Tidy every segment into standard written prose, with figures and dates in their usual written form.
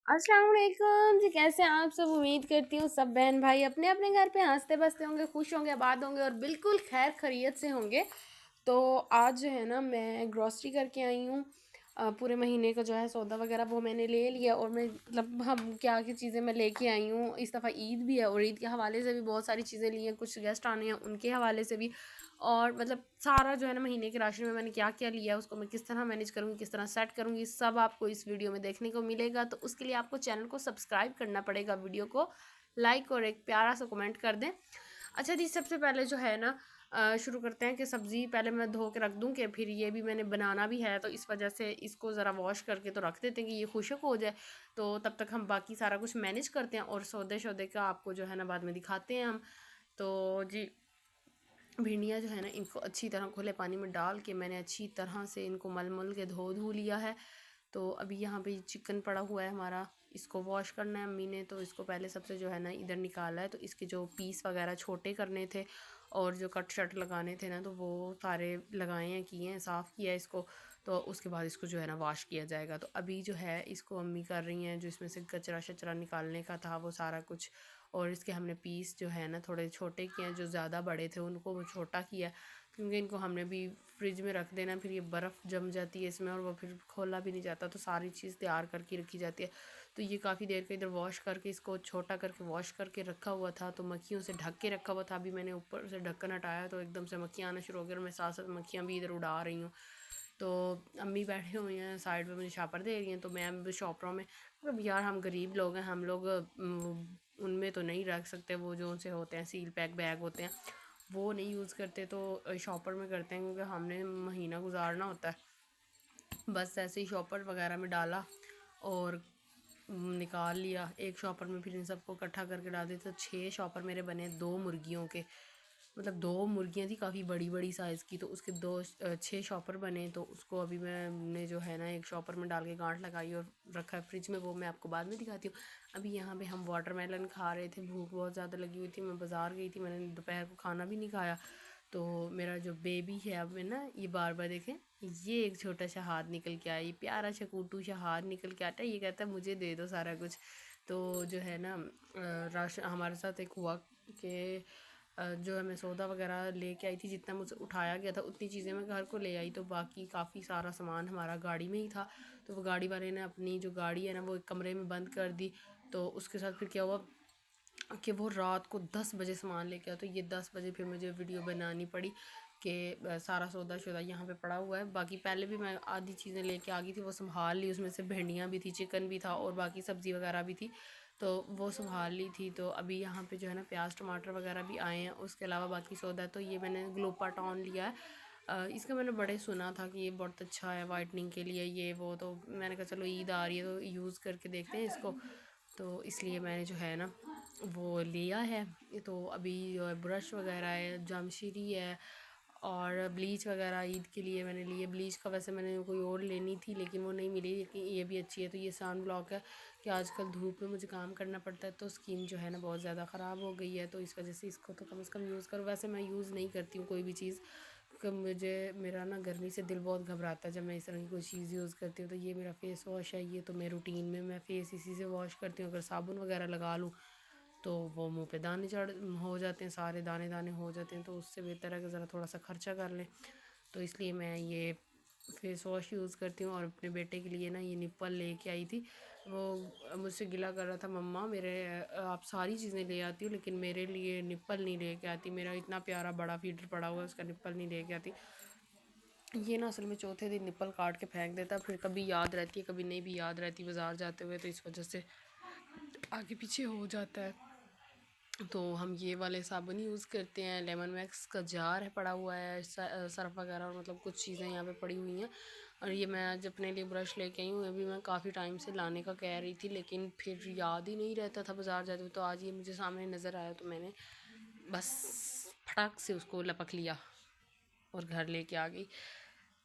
अस्सलाम वालेकुम जी। कैसे हैं आप सब? उम्मीद करती हूँ सब बहन भाई अपने अपने घर पे हंसते बसते होंगे, खुश होंगे, आबाद होंगे और बिल्कुल खैर खैरियत से होंगे। तो आज जो है ना मैं ग्रॉसरी करके आई हूँ। पूरे महीने का जो है सौदा वगैरह वो मैंने ले लिया और मैं मतलब हम क्या क्या चीज़ें मैं लेके आई हूँ। इस दफ़ा ईद भी है और ईद के हवाले से भी बहुत सारी चीज़ें ली हैं, कुछ गेस्ट आने हैं उनके हवाले से भी। और मतलब सारा जो है ना महीने के राशन में मैंने क्या क्या लिया है उसको मैं किस तरह मैनेज करूँगी, किस तरह सेट करूँगी, सब आपको इस वीडियो में देखने को मिलेगा। तो उसके लिए आपको चैनल को सब्सक्राइब करना पड़ेगा, वीडियो को लाइक और एक प्यारा सा कमेंट कर दें। अच्छा जी, सबसे पहले जो है ना शुरू करते हैं कि सब्ज़ी पहले मैं धो के रख दूँ कि फिर ये भी मैंने बनाना भी है, तो इस वजह से इसको ज़रा वॉश करके तो रख देते हैं कि ये खुशक हो जाए। तो तब तक हम बाकी सारा कुछ मैनेज करते हैं और सौदे शौदे का आपको जो है ना बाद में दिखाते हैं हम। तो जी, भिंडियाँ जो है ना इनको अच्छी तरह खुले पानी में डाल के मैंने अच्छी तरह से इनको मल मल के धो धो लिया है। तो अभी यहाँ पे चिकन पड़ा हुआ है हमारा, इसको वॉश करना है अम्मी ने। तो इसको पहले सबसे जो है ना इधर निकाला है, तो इसके जो पीस वगैरह छोटे करने थे और जो कट शट लगाने थे ना तो वो सारे लगाए हैं, किए हैं, साफ़ किया है इसको। तो उसके बाद इसको जो है ना वॉश किया जाएगा। तो अभी जो है इसको अम्मी कर रही हैं, जो इसमें से कचरा शचरा निकालने का था वो सारा कुछ। और इसके हमने पीस जो है ना थोड़े छोटे किए हैं, जो ज़्यादा बड़े थे उनको वो छोटा किया, क्योंकि इनको हमने भी फ्रिज में रख देना, फिर ये बर्फ़ जम जाती है इसमें और वो फिर खोला भी नहीं जाता। तो सारी चीज़ तैयार करके रखी जाती है। तो ये काफ़ी देर का इधर वॉश करके इसको छोटा करके वॉश करके रखा हुआ था, तो मक्खियों से ढक के रखा हुआ था। अभी मैंने ऊपर से ढक्कन हटाया तो एकदम से मक्खियाँ आना शुरू हो गई और मैं साथ साथ मक्खियाँ भी इधर उड़ा रही हूँ। तो अम्मी बैठे हुए हैं साइड में, मुझे शापर दे रही हैं। तो मैं अब शॉपरों में मतलब यार हम गरीब लोग हैं, हम लोग उनमें तो नहीं रख सकते, वो जो से होते हैं सील पैक बैग होते हैं वो नहीं यूज़ करते, तो शॉपर में करते हैं क्योंकि हमने महीना गुजारना होता है। बस ऐसे ही शॉपर वगैरह में डाला और निकाल लिया। एक शॉपर में फिर इन सबको इकट्ठा करके डाल दिया, तो 6 शॉपर मेरे बने, 2 मुर्गियों के। मतलब 2 मुर्गियाँ थी काफ़ी बड़ी बड़ी साइज़ की, तो उसके 6 शॉपर बने। तो उसको अभी मैंने जो है ना एक शॉपर में डाल के गांठ लगाई और रखा है फ्रिज में, वो मैं आपको बाद में दिखाती हूँ। अभी यहाँ पे हम वाटरमेलन खा रहे थे, भूख बहुत ज़्यादा लगी हुई थी, मैं बाज़ार गई थी, मैंने दोपहर को खाना भी नहीं खाया। तो मेरा जो बेबी है अब मैं ना ये बार बार देखें, ये एक छोटा सा हाथ निकल के आया, ये प्यारा सा कूटू सा हाथ निकल के आता है, ये कहता है मुझे दे दो सारा कुछ। तो जो है ना राशन हमारे साथ एक हुआ कि जो है मैं सौदा वगैरह लेके आई थी, जितना मुझसे उठाया गया था उतनी चीज़ें मैं घर को ले आई, तो बाकी काफ़ी सारा सामान हमारा गाड़ी में ही था। तो वो गाड़ी वाले ने अपनी जो गाड़ी है ना वो एक कमरे में बंद कर दी। तो उसके साथ फिर क्या हुआ कि वो रात को 10 बजे सामान लेके आया, तो ये 10 बजे फिर मुझे वीडियो बनानी पड़ी कि सारा सौदा शौदा यहाँ पे पड़ा हुआ है। बाकी पहले भी मैं आधी चीज़ें लेके आ गई थी, वो संभाल ली, उसमें से भिंडियाँ भी थी, चिकन भी था और बाकी सब्ज़ी वगैरह भी थी, तो वो संभाल ली थी। तो अभी यहाँ पे जो है ना प्याज टमाटर वगैरह भी आए हैं, उसके अलावा बाकी सौदा तो ये मैंने ग्लोपाटॉन लिया है। इसका मैंने बड़े सुना था कि ये बहुत अच्छा है वाइटनिंग के लिए, ये वो, तो मैंने कहा चलो ईद आ रही है तो यूज़ करके देखते हैं इसको। तो इसलिए मैंने जो है ना वो लिया है। तो अभी जो है ब्रश वगैरह है, जामशीरी है और ब्लीच वगैरह ईद के लिए मैंने लिए। ब्लीच का वैसे मैंने कोई और लेनी थी लेकिन वो नहीं मिली, लेकिन ये भी अच्छी है। तो ये सन ब्लॉक है कि आजकल धूप में मुझे काम करना पड़ता है, तो स्किन जो है ना बहुत ज़्यादा ख़राब हो गई है, तो इस वजह से इसको तो कम से कम यूज़ करो। वैसे मैं यूज़ नहीं करती हूँ कोई भी चीज़, क्योंकि मुझे मेरा ना गर्मी से दिल बहुत घबराता है जब मैं इस तरह की कोई चीज़ यूज़ करती हूँ। तो ये मेरा फ़ेस वॉश है, ये तो मैं रूटीन में मैं फ़ेस इसी से वॉश करती हूँ। अगर साबुन वगैरह लगा लूँ तो वो मुंह पे दाने चढ़ हो जाते हैं, सारे दाने दाने हो जाते हैं, तो उससे बेहतर है कि ज़रा थोड़ा सा खर्चा कर लें। तो इसलिए मैं ये फेस वॉश यूज़ करती हूँ। और अपने बेटे के लिए ना ये निप्पल लेके आई थी, वो मुझसे गिला कर रहा था, मम्मा मेरे आप सारी चीज़ें ले आती हो लेकिन मेरे लिए निप्पल नहीं लेके आती, मेरा इतना प्यारा बड़ा फीडर पड़ा हुआ है उसका निप्पल नहीं लेके आती। ये ना असल में चौथे दिन निप्पल काट के फेंक देता है, फिर कभी याद रहती है कभी नहीं भी याद रहती बाज़ार जाते हुए, तो इस वजह से आगे पीछे हो जाता है। तो हम ये वाले साबुन यूज़ करते हैं। लेमन मैक्स का जार है पड़ा हुआ है, सर्फ़ वगैरह और मतलब कुछ चीज़ें यहाँ पे पड़ी हुई हैं। और ये मैं आज अपने लिए ब्रश लेके आई हूँ, अभी मैं काफ़ी टाइम से लाने का कह रही थी लेकिन फिर याद ही नहीं रहता था बाज़ार जाते हुए, तो आज ये मुझे सामने नज़र आया तो मैंने बस फटाक से उसको लपक लिया और घर लेके आ गई।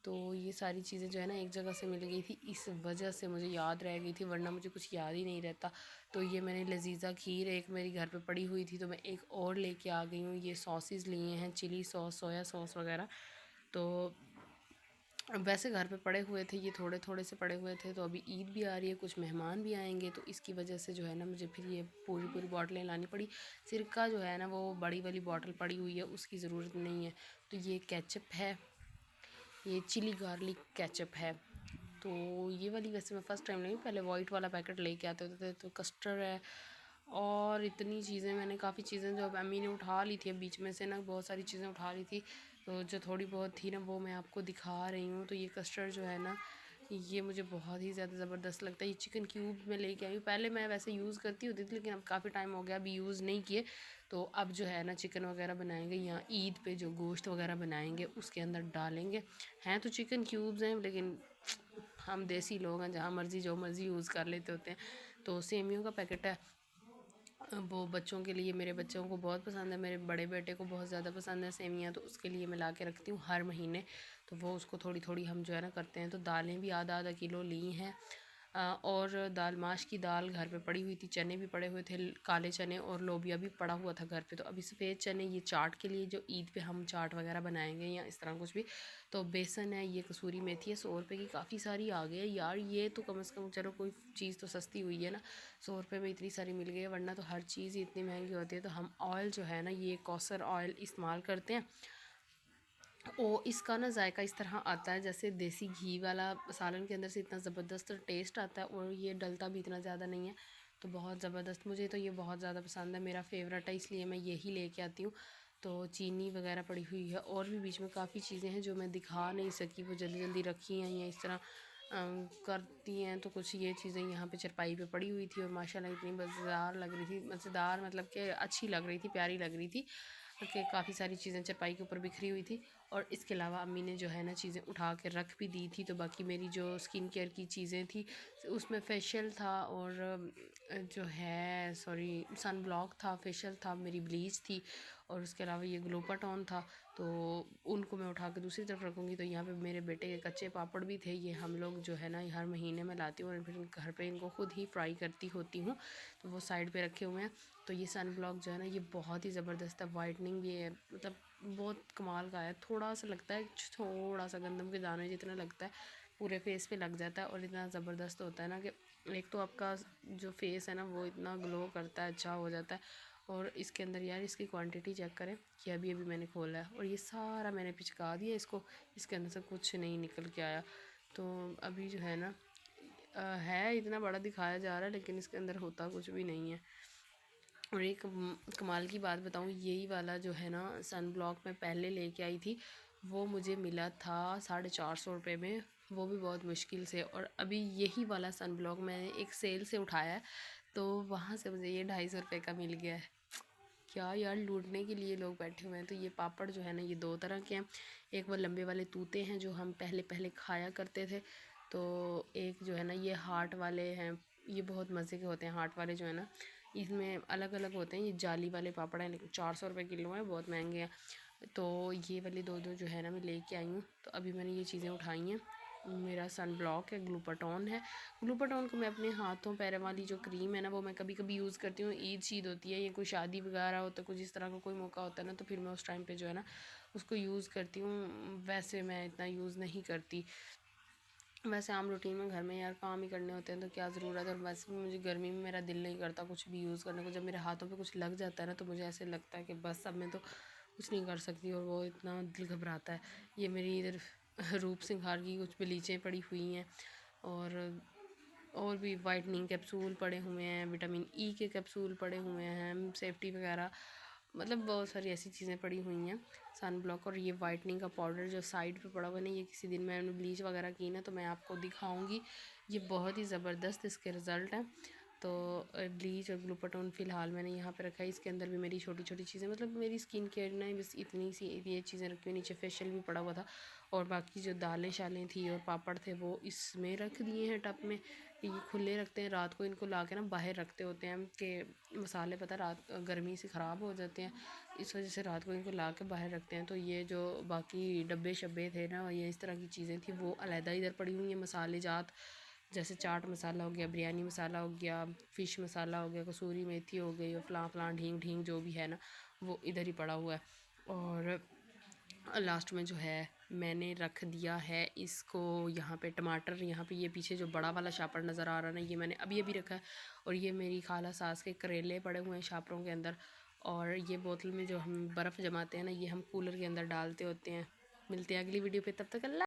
तो ये सारी चीज़ें जो है ना एक जगह से मिल गई थी, इस वजह से मुझे याद रह गई थी, वरना मुझे कुछ याद ही नहीं रहता। तो ये मैंने लजीज़ा खीर एक मेरी घर पे पड़ी हुई थी, तो मैं एक और लेके आ गई हूँ। ये सॉसेस लिए हैं, चिली सॉस, सोया सॉस वगैरह। तो अब वैसे घर पे पड़े हुए थे, ये थोड़े थोड़े से पड़े हुए थे, तो अभी ईद भी आ रही है, कुछ मेहमान भी आएंगे, तो इसकी वजह से जो है ना मुझे फिर ये पूरी पूरी बॉटलें लानी पड़ी। सिरका जो है ना वो बड़ी वाली बॉटल पड़ी हुई है, उसकी ज़रूरत नहीं है। तो ये केचप है, ये चिली गार्लिक केचप है। तो ये वाली वैसे मैं फ़र्स्ट टाइम ली, पहले वाइट वाला पैकेट लेके आते होते थे। तो कस्टर्ड है और इतनी चीज़ें, मैंने काफ़ी चीज़ें जो अम्मी ने उठा ली थी, बीच में से ना बहुत सारी चीज़ें उठा ली थी, तो जो थोड़ी बहुत थी ना वो मैं आपको दिखा रही हूँ। तो ये कस्टर्ड जो है ना ये मुझे बहुत ही ज़्यादा ज़बरदस्त लगता है। ये चिकन क्यूब में लेके आई हूँ, पहले मैं वैसे यूज़ करती होती थी लेकिन अब काफ़ी टाइम हो गया अभी यूज़ नहीं किए। तो अब जो है ना चिकन वगैरह बनाएंगे या ईद पे जो गोश्त वगैरह बनाएंगे उसके अंदर डालेंगे। हैं तो चिकन क्यूब्स हैं लेकिन हम देसी लोग हैं, जहाँ मर्ज़ी जो मर्ज़ी यूज़ कर लेते होते हैं। तो सेमियों का पैकेट है, वो बच्चों के लिए, मेरे बच्चों को बहुत पसंद है, मेरे बड़े बेटे को बहुत ज़्यादा पसंद है सेमियाँ, तो उसके लिए मैं ला के रखती हूँ हर महीने। तो वो उसको थोड़ी थोड़ी हम जो है ना करते हैं। तो दालें भी आधा आधा किलो ली हैं। और दाल, माश की दाल घर पे पड़ी हुई थी, चने भी पड़े हुए थे, काले चने, और लोबिया भी पड़ा हुआ था घर पे। तो अभी सफ़ेद चने ये चाट के लिए, जो ईद पे हम चाट वगैरह बनाएंगे या इस तरह कुछ भी। तो बेसन है, ये कसूरी मेथी है, 100 रुपये की काफ़ी सारी आ गई है यार। ये तो कम से कम चलो कोई चीज़ तो सस्ती हुई है ना, 100 रुपये में इतनी सारी मिल गई है, वरना तो हर चीज़ ही इतनी महंगी होती है। तो हम ऑयल जो है ना ये कौसर ऑयल इस्तेमाल करते हैं। और इसका ना जायका इस तरह आता है जैसे देसी घी वाला, सालन के अंदर से इतना ज़बरदस्त टेस्ट आता है, और ये डलता भी इतना ज़्यादा नहीं है। तो बहुत ज़बरदस्त, मुझे तो ये बहुत ज़्यादा पसंद है, मेरा फेवरेट है, इसलिए मैं यही लेके आती हूँ। तो चीनी वगैरह पड़ी हुई है, और भी बीच में काफ़ी चीज़ें हैं जो मैं दिखा नहीं सकी, वो जल्दी जल्दी रखी हैं या इस तरह करती हैं। तो कुछ ये चीज़ें यहाँ पे चरपाई पे पड़ी हुई थी, और माशाल्लाह इतनी मज़ेदार लग रही थी, मज़ेदार मतलब कि अच्छी लग रही थी, प्यारी लग रही थी, कि काफ़ी सारी चीज़ें चरपाई के ऊपर बिखरी हुई थी। और इसके अलावा अम्मी ने जो है ना चीज़ें उठा के रख भी दी थी। तो बाकी मेरी जो स्किन केयर की चीज़ें थी उसमें फेशियल था, और जो है सॉरी सन ब्लॉक था, फेशियल था, मेरी ब्लीच थी, और उसके अलावा ये ग्लोपाटॉन था। तो उनको मैं उठा के दूसरी तरफ रखूँगी। तो यहाँ पे मेरे बेटे के कच्चे पापड़ भी थे, ये हम लोग जो है ना हर महीने में लाती हूँ, और फिर घर पे इनको खुद ही फ्राई करती होती हूँ। तो वो साइड पे रखे हुए हैं। तो ये सन ब्लॉक जो है ना ये बहुत ही ज़बरदस्त है, वाइटनिंग भी है, मतलब बहुत कमाल का है। थोड़ा सा लगता है, थोड़ा सा गंदम के दाने जितना लगता है, पूरे फेस पे लग जाता है, और इतना ज़बरदस्त होता है ना कि एक तो आपका जो फेस है ना वो इतना ग्लो करता है, अच्छा हो जाता है। और इसके अंदर यार इसकी क्वांटिटी चेक करें, कि अभी अभी मैंने खोला है और ये सारा मैंने पिचका दिया इसको, इसके अंदर से कुछ नहीं निकल के आया। तो अभी जो है ना है इतना बड़ा दिखाया जा रहा है, लेकिन इसके अंदर होता कुछ भी नहीं है। और एक कमाल की बात बताऊँ, यही वाला जो है ना सन ब्लॉक मैं पहले लेके आई थी, वो मुझे मिला था 450 रुपये में, वो भी बहुत मुश्किल से। और अभी यही वाला सन ब्लॉक मैंने एक सेल से उठाया है, तो वहाँ से मुझे ये 250 रुपये का मिल गया है। क्या यार, लूटने के लिए लोग बैठे हुए हैं। तो ये पापड़ जो है ना ये दो तरह के हैं, एक वो लंबे वाले तूते हैं जो हम पहले पहले खाया करते थे, तो एक जो है ना ये हार्ट वाले हैं, ये बहुत मज़े के होते हैं हार्ट वाले जो है ना, इसमें अलग अलग होते हैं। ये जाली वाले पापड़ हैं, लेकिन 400 रुपये किलो हैं, बहुत महंगे हैं। तो ये वाले दो दो जो है ना मैं लेके आई हूँ। तो अभी मैंने ये चीज़ें उठाई हैं। मेरा सन ब्लॉक है, ग्लूपाटॉन है। ग्लूपाटॉन को मैं अपने हाथों पैरों वाली जो क्रीम है ना वो मैं कभी कभी यूज़ करती हूँ, ईद शीद होती है या कोई शादी वगैरह होता है, कुछ इस तरह का कोई मौका होता है ना, तो फिर मैं उस टाइम पे जो है ना उसको यूज़ करती हूँ। वैसे मैं इतना यूज़ नहीं करती, वैसे आम रूटीन में घर में यार काम ही करने होते हैं, तो क्या ज़रूरत है। और वैसे भी मुझे गर्मी में मेरा दिल नहीं करता कुछ भी यूज़ करने को, जब मेरे हाथों पे कुछ लग जाता है ना तो मुझे ऐसे लगता है कि बस अब मैं तो कुछ नहीं कर सकती, और वो इतना दिल घबराता है। ये मेरी इधर रूप सिंगार की कुछ ब्लीचें पड़ी हुई हैं, और भी वाइटनिंग कैप्सूल पड़े हुए हैं, विटामिन ई के कैप्सूल पड़े हुए हैं, सेफ्टी वगैरह, मतलब बहुत सारी ऐसी चीज़ें पड़ी हुई हैं। सन ब्लॉक और ये वाइटनिंग का पाउडर जो साइड पे पड़ा हुआ है ना, ये किसी दिन मैंने ब्लीच वगैरह की ना तो मैं आपको दिखाऊंगी। ये बहुत ही ज़बरदस्त इसके रिज़ल्ट हैं। तो ब्लीच और ग्लूटाथोन फ़िलहाल मैंने यहाँ पे रखा है। इसके अंदर भी मेरी छोटी छोटी चीज़ें, मतलब मेरी स्किन केयर ना बस इतनी सी ये चीज़ें रखी हुई, नीचे फेशियल भी पड़ा हुआ था, और बाकी जो दालें शालें थी और पापड़ थे वो इसमें रख दिए हैं टब में। ये खुले रखते हैं, रात को इनको ला के ना बाहर रखते होते हैं कि मसाले पता रात गर्मी से ख़राब हो जाते हैं, इस वजह से रात को इनको ला के बाहर रखते हैं। तो ये जो बाकी डब्बे शब्बे थे ना, ये इस तरह की चीज़ें थी वो अलहदा इधर पड़ी हुई हैं। मसाले जात जैसे चाट मसाला हो गया, बिरयानी मसाला हो गया, फ़िश मसाला हो गया, कसूरी मेथी हो गई, और फलां फलां ढींग ढींग जो भी है ना वो इधर ही पड़ा हुआ है। और लास्ट में जो है मैंने रख दिया है इसको यहाँ पे टमाटर। यहाँ पे ये पीछे जो बड़ा वाला शापर नज़र आ रहा है ना, ये मैंने अभी अभी रखा है। और ये मेरी खाला सास के करेले पड़े हुए हैं शापरों के अंदर। और ये बोतल में जो हम बर्फ़ जमाते हैं ना, ये हम कूलर के अंदर डालते होते हैं। मिलते हैं अगली वीडियो पे, तब तक अल्लाह।